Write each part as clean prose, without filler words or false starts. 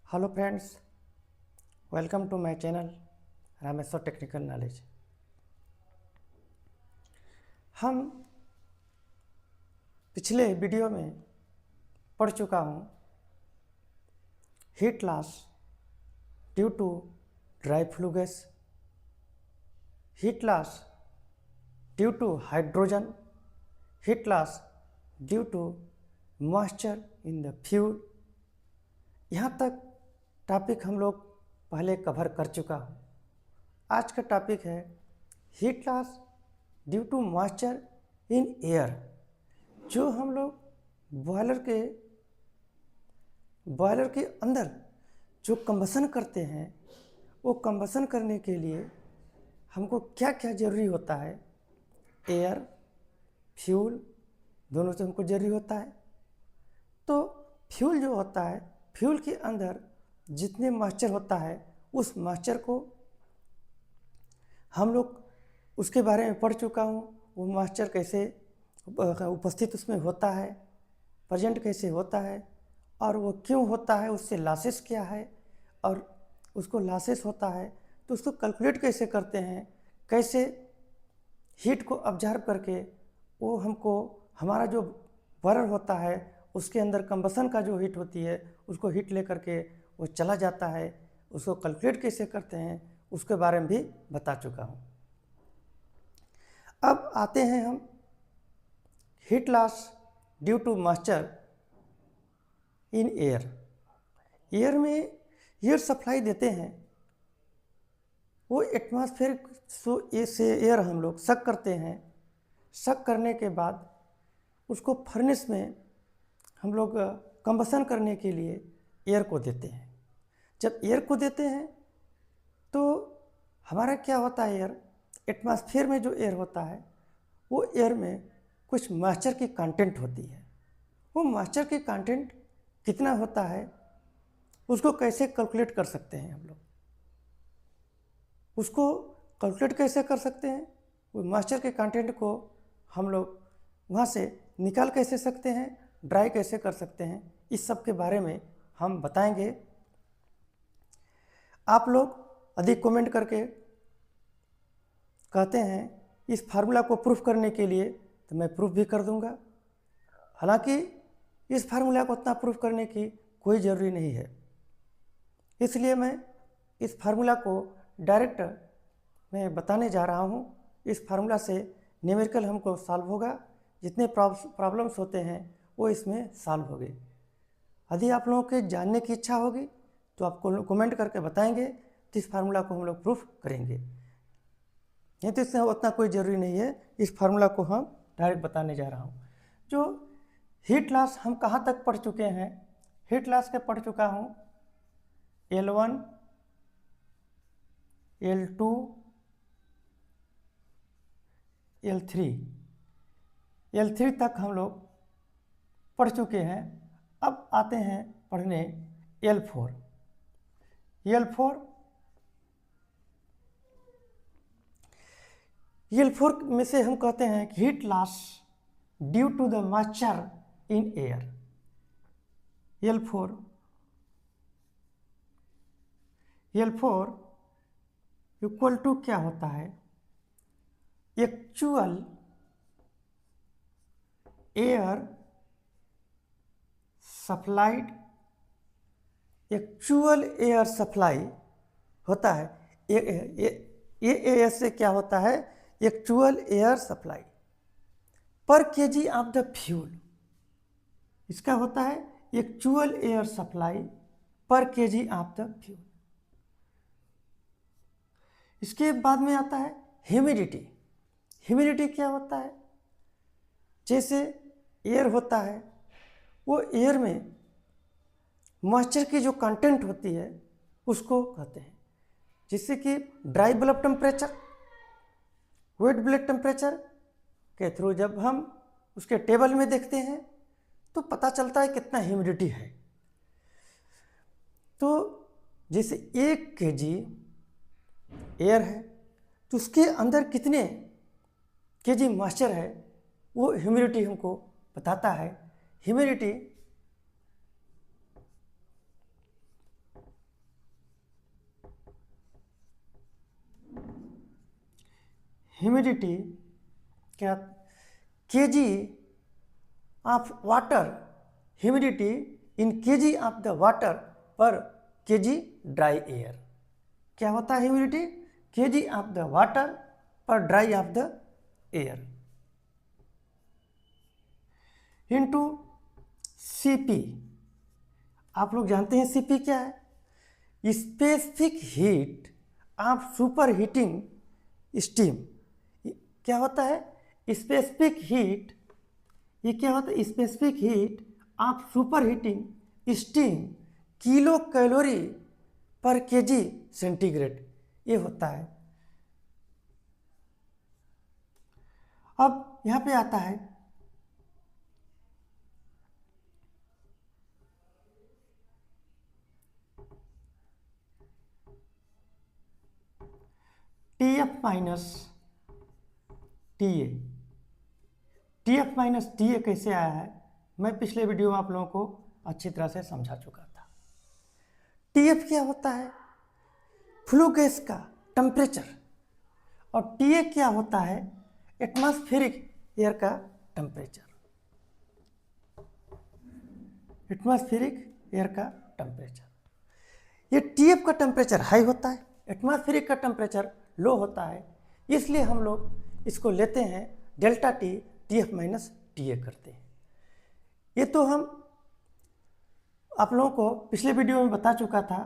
Hello friends, welcome to my channel Rameshwar technical knowledge. हम पिछले video में पढ़ चुका हूँ heat loss due to dry flue gas, heat loss due to hydrogen, heat loss due to moisture in the fuel. यहाँ तक topic हम लोग पहले कवर कर चुका हूँ। आज का टॉपिक है heat loss due to moisture in air. जो हम लोग बॉयलर के अंदर जो कंबसन करते हैं, वो कंबसन करने के लिए हमको क्या क्या ज़रूरी होता है। एयर, फ्यूल, दोनों से हमको ज़रूरी होता है। तो फ्यूल जो होता है, फ्यूल के अंदर जितने मॉइस्चर होता है, उस मॉइस्चर को हम लोग उसके बारे में पढ़ चुका हूँ। वो मॉइस्चर कैसे उपस्थित उसमें होता है, प्रेजेंट कैसे होता है और वो क्यों होता है, उससे लॉसेस क्या है, और उसको लॉसेस होता है तो उसको कैलकुलेट कैसे करते हैं, कैसे हीट को ऑब्जर्व करके वो हमको हमारा जो बर्नर होता है उसके अंदर कंबसन का जो हीट होती है उसको हीट ले करके वो चला जाता है, उसको कैलकुलेट कैसे करते हैं उसके बारे में भी बता चुका हूँ। अब आते हैं हम heat loss due to moisture in air. Air में एयर सप्लाई देते हैं, वो एटमॉस्फेयर से एयर हम लोग सक करते हैं। सक करने के बाद उसको फर्नेस में हम लोग कंबसन करने के लिए एयर को देते हैं। जब एयर को देते हैं तो हमारा क्या होता है, एयर एटमॉस्फेयर में जो एयर होता है वो एयर में कुछ मॉइस्चर की कंटेंट होती है। वो मॉइस्चर की कंटेंट कितना होता है उसको कैसे कैलकुलेट कर सकते हैं हम लोग। उसको कैलकुलेट कैसे कर सकते हैं, वो मॉइस्चर के कंटेंट को हम लोग वहाँ से निकाल कैसे सकते हैं, ड्राई कैसे कर सकते हैं, इस सब के बारे में हम बताएंगे। आप लोग अधिक कमेंट करके कहते हैं इस फार्मूला को प्रूफ करने के लिए, तो मैं प्रूफ भी कर दूंगा। हालांकि इस फार्मूला को उतना प्रूफ करने की कोई ज़रूरी नहीं है, इसलिए मैं इस फार्मूला को डायरेक्ट मैं बताने जा रहा हूँ। इस फार्मूला से न्यूमेरिकल हमको सॉल्व होगा, जितने प्रॉब्लम्स होते हैं वो इसमें सॉल्व हो गए। यदि आप लोगों के जानने की इच्छा होगी तो आपको कमेंट करके बताएंगे, तो इस फार्मूला को हम लोग प्रूफ करेंगे। नहीं तो इससे उतना कोई ज़रूरी नहीं है, इस फार्मूला को हम डायरेक्ट बताने जा रहा हूँ। जो हीट लॉस हम कहाँ तक पढ़ चुके हैं, हीट लॉस के पढ़ चुका हूँ L1, L2, L3 तक हम लोग पढ़ चुके हैं। अब आते हैं पढ़ने L4 में से हम कहते हैं कि heat loss due to the moisture in air. L4 equal to क्या होता है, एक्चुअल एयर सप्लाई होता है। एएस से क्या होता है, actual air supply per KG of the fuel. इसका होता है actual air supply per KG of the fuel. इसके बाद में आता है ह्यूमिडिटी। ह्यूमिडिटी क्या होता है, जैसे एयर होता है, वो एयर में मॉइस्चर की जो कंटेंट होती है उसको कहते हैं। जिससे कि dry bulb temperature, wet bulb temperature के थ्रू जब हम उसके टेबल में देखते हैं तो पता चलता है कितना ह्यूमिडिटी है। तो जैसे 1 kg एयर है तो उसके अंदर कितने केजी मॉइस्चर है, वो ह्यूमिडिटी हमको बताता है। ह्यूमिडिटी ह्यूमिडिटी क्या kg of water, humidity in kg of the water per kg dry air. क्या होता है humidity? kg of the water per dry of the air into Cp। आप लोग जानते हैं Cp क्या है? Specific heat of super heating steam. क्या होता है? स्पेसिफिक हीट, ये क्या होता है? Specific heat of super heating steam kilo calorie per KG centigrade, ये होता है। अब यहाँ पे आता है TF minus TA। TF minus TA कैसे आया है, मैं पिछले वीडियो में आप लोगों को अच्छी तरह से समझा चुका था। TF क्या होता है? फ्लू गैस का टेम्परेचर, और TA क्या होता है? एटमॉस्फेरिक एयर का टेम्परेचर। एटमॉस्फेरिक एयर का टेम्परेचर। ये TF का टेम्परेचर हाई होता है, एटमॉस्फेरिक का टेम्परेचर लो होता है, इसलिए हम लोग इसको लेते हैं delta T, TF minus TA करते हैं। ये तो हम आप लोगों को पिछले वीडियो में बता चुका था,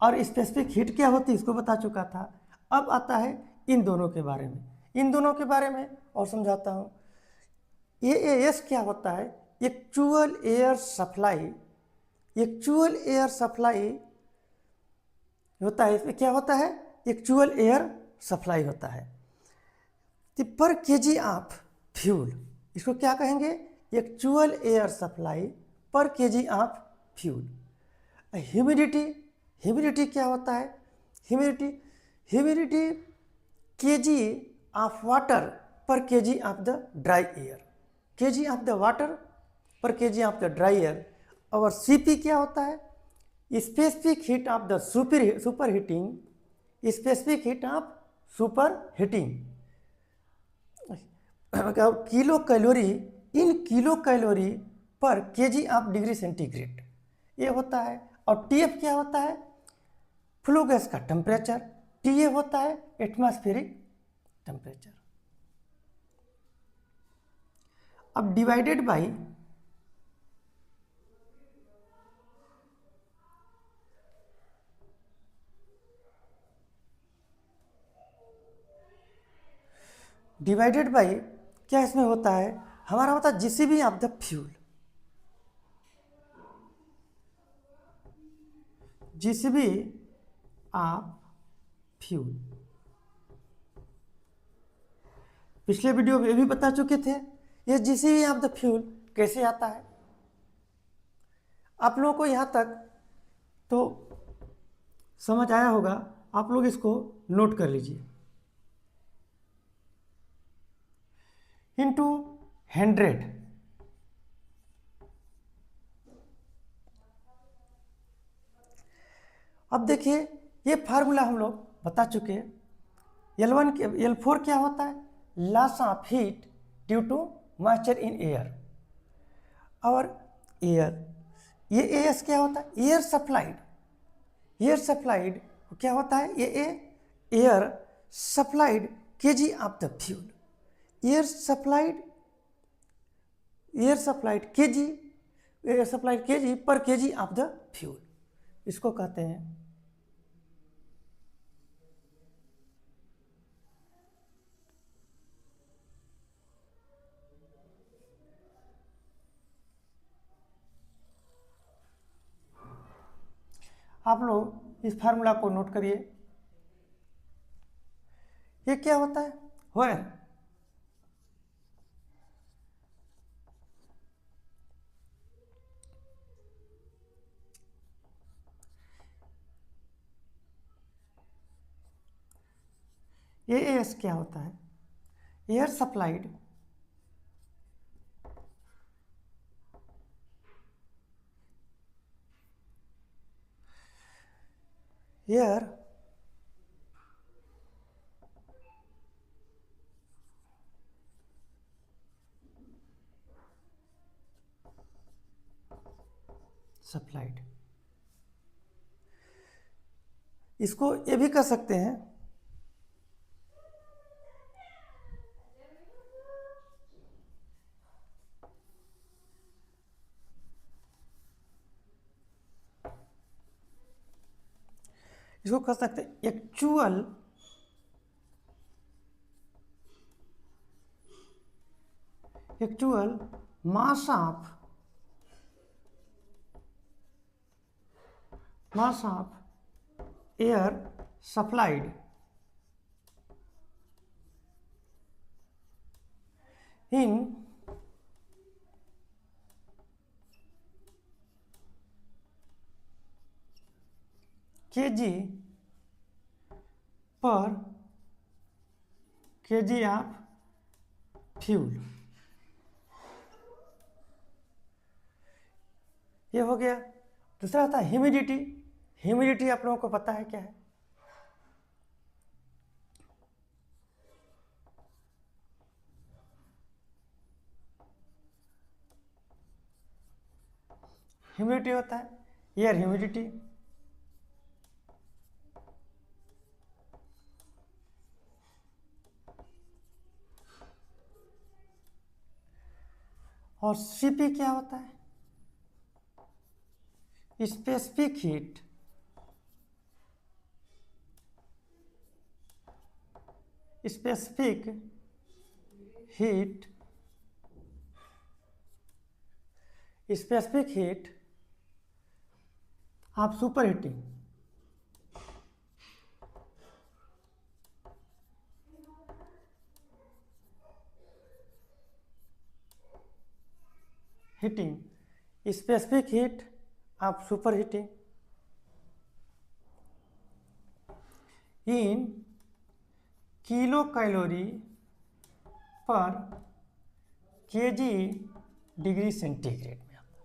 और स्पेसिफिक हीट क्या होती है इसको बता चुका था। अब आता है इन दोनों के बारे में, इन दोनों के बारे में और समझाता हूँ। AAS क्या होता है? Actual air supply. Actual air supply होता है, इसमें क्या होता है? एक्चुअल एयर सप्लाई होता है पर केजी ऑफ फ्यूल। इसको क्या कहेंगे? Actual air supply per KG of fuel. Humidity, humidity क्या होता है? Humidity KG of water per KG of the dry air. KG of the water per KG of the dry air. और Cp क्या होता है? Specific heat of the super heating, specific heat of super heating kilo calorie in kilo calorie per KG of degree centigrade, ये होता है। और TF क्या होता है? फ्लू गैस का टेम्परेचर। TA होता है एटमॉस्फेरिक टेम्परेचर। अब डिवाइडेड बाई क्या इसमें होता है? हमारा होता है GCB of the fuel. GCB of fuel पिछले वीडियो में भी बता चुके थे। ये GCB ऑफ द फ्यूल कैसे आता है? आप लोगों को यहाँ तक तो समझ आया होगा, आप लोग इसको नोट कर लीजिए। इंटू 100। अब देखिए ये फार्मूला हम लोग बता चुके हैं। L4 क्या होता है? Loss of heat due to moisture in air. और एयर, ये AS क्या होता है? Air supplied. एयर सप्लाइड क्या होता है? ये air supplied KG of the fuel. Air supplied KG पर केजी ऑफ द फ्यूल, इसको कहते हैं। आप लोग इस फार्मूला को नोट करिए। ये क्या होता है? व्हेन AAS क्या होता है? Air supplied air supplied. इसको ये भी कर सकते हैं इसको कर सकते हैं actual mass of air supplied in kg पर kg ऑफ फ्यूल। ये हो गया। दूसरा था ह्यूमिडिटी। ह्यूमिडिटी आप लोगों को पता है क्या है? ह्यूमिडिटी होता है एयर ह्यूमिडिटी। और सीपी क्या होता है? Specific heat. Specific heat specific heat of super heating. Specific heat of super heating in kilo calorie per KG degree centigrade में आता है।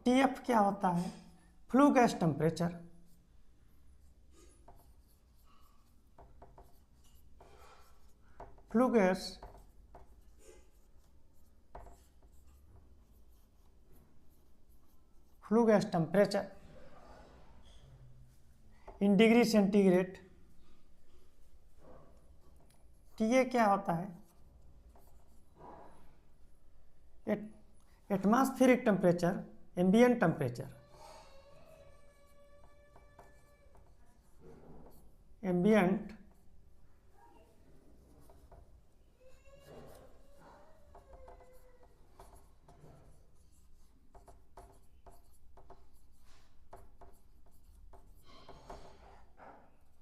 टीएफ क्या होता है? Flue gas temperature. Flue gas temperature in degree centigrade. TA क्या होता है? Atmospheric temperature, ambient temperature. Ambient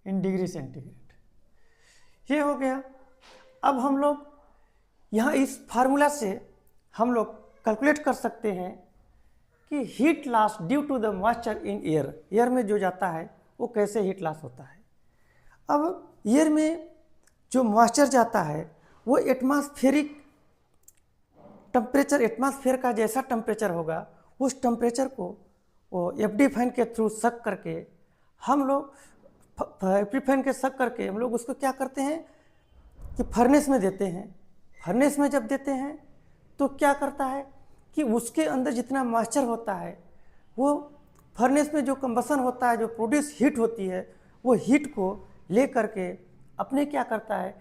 in degree centigrade. ये हो गया। अब हम लोग यहाँ इस फार्मूला से हम लोग कैलकुलेट कर सकते हैं कि heat loss due to the moisture in air में जो जाता है वो कैसे हीट लॉस होता है। अब एयर में जो मॉइस्चर जाता है वो एटमॉस्फेरिक टेम्परेचर, एटमॉस्फेयर का जैसा टेम्परेचर होगा उस टेम्परेचर को वो एफडी फैन के थ्रू सक करके हम लोग एफडी फैन के सक करके हम लोग उसको क्या करते हैं कि फर्नेस में देते हैं। फर्नेस में जब देते हैं तो क्या करता है कि उसके अंदर जितना मॉइस्चर होता है वो फर्नेस में जो कंबसन होता है, जो प्रोड्यूस हीट होती है, वो हीट को ले करके अपने क्या करता है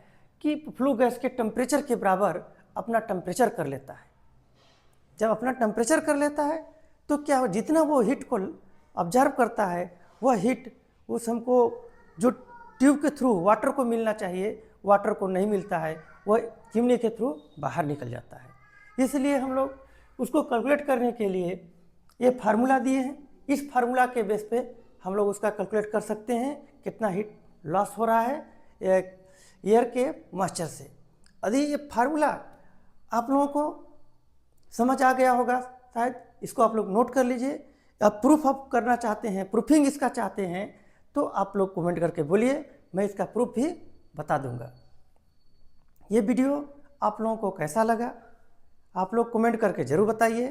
कि फ्लू गैस के टेम्परेचर के बराबर अपना टेम्परेचर कर लेता है। जब अपना टेम्परेचर कर लेता है तो क्या हो, जितना वो हीट को ऑब्जर्व करता है वह हीट उस हमको जो ट्यूब के थ्रू वाटर को मिलना चाहिए वाटर को नहीं मिलता है, वह चिमनी के थ्रू बाहर निकल जाता है। इसलिए हम लोग उसको कैलकुलेट करने के लिए ये फार्मूला दिए हैं। इस फार्मूला के बेस पे हम लोग उसका कैलकुलेट कर सकते हैं कितना हीट लॉस हो रहा है एयर के मॉइस्चर से। यदि ये फार्मूला आप लोगों को समझ आ गया होगा शायद, इसको आप लोग नोट कर लीजिए। आप प्रूफ आप करना चाहते हैं, प्रूफिंग इसका चाहते हैं तो आप लोग कमेंट करके बोलिए, मैं इसका प्रूफ भी बता दूंगा। ये वीडियो आप लोगों को कैसा लगा आप लोग कमेंट करके ज़रूर बताइए।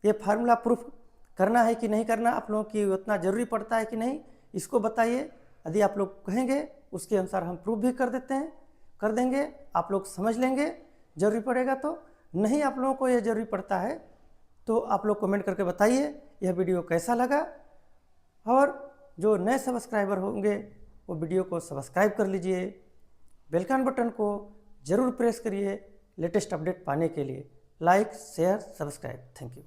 ये फार्मूला प्रूफ करना है कि नहीं करना, आप लोगों की उतना ज़रूरी पड़ता है कि नहीं, इसको बताइए। यदि आप लोग कहेंगे उसके अनुसार हम प्रूफ भी कर देते हैं, कर देंगे, आप लोग समझ लेंगे ज़रूरी पड़ेगा तो, नहीं आप लोगों को यह ज़रूरी पड़ता है तो आप लोग कमेंट करके बताइए यह वीडियो कैसा लगा। और जो नए सब्सक्राइबर होंगे वो वीडियो को सब्सक्राइब कर लीजिए, बेल आइकन बटन को ज़रूर प्रेस करिए लेटेस्ट अपडेट पाने के लिए। Like, share, subscribe. Thank you.